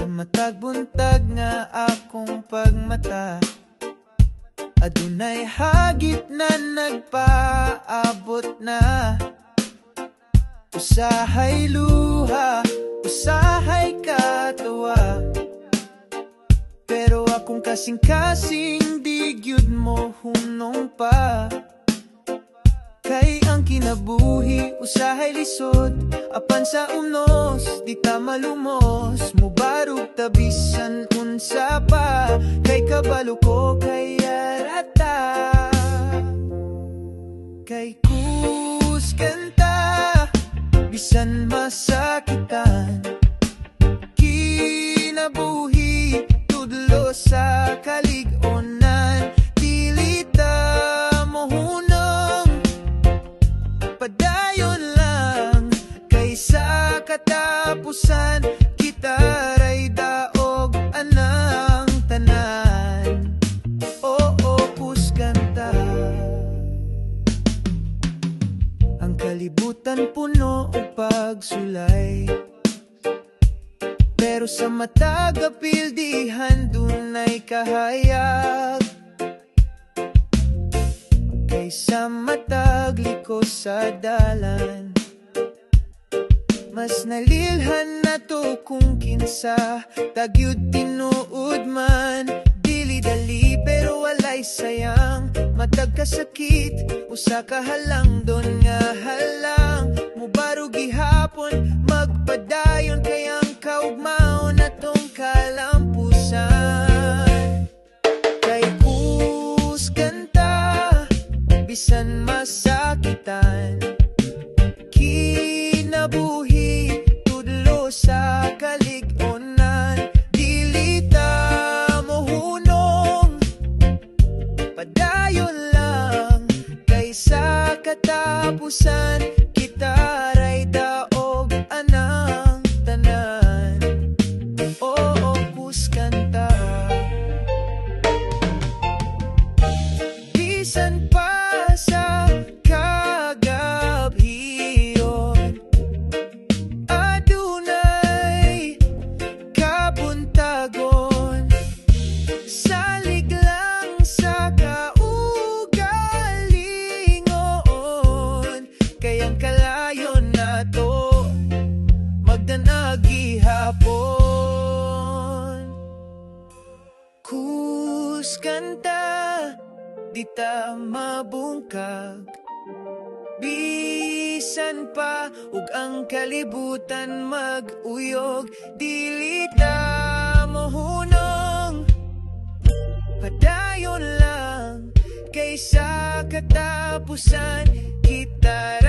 Sa matag buntag nga akong pagmata, adunay hagit na nagpaabot na. Usahay luha, usahay katawa, pero akong kasing-kasing di gyud mo hunong pa. Kay ang kinabuhi usahay lisod, apan sa unos di ta malumos. Mubarog tabisan unsa pa, kay kabalo ko kay arata. Kay kuskanta bisan masakitan, kinabuhi tudlo sa kalig-onan. Dili ta mohunong padayon lang, kaysa katapusan kita ray daog anang tanan. Oo, kuskanta. Ang kalibutan puno og pagsulay, pero sa matag apildihan dunay kahayag. Kaysa matag liko sa dalan, mas nalilhan na to kung kinsa tagyud tinuod man. Dili dali pero walay sayang, matag kasakit usa ka halangdon nga halang. Mubarog gihapon magpadayon, kay ang kaugmaon atong kalampusan. Kay kuskanta bisan masakitan, kinabuhi tudlo sa kalig-onan. Dili ta mohunong padayon lang, kaysa katapusan kita ray daog anang tanan. Oo, kuskanta. Bisan pa sa kagabhiyon, adunay kabuntagon. Salig lang sa kaugalingon, kayang kalayon na to magdanagi hapon. Kuskanta di ta mabungkag, bisan pa ug ang kalibutan mag-uyog. Dili ta mohunong padayon lang, kaysa katapusan kita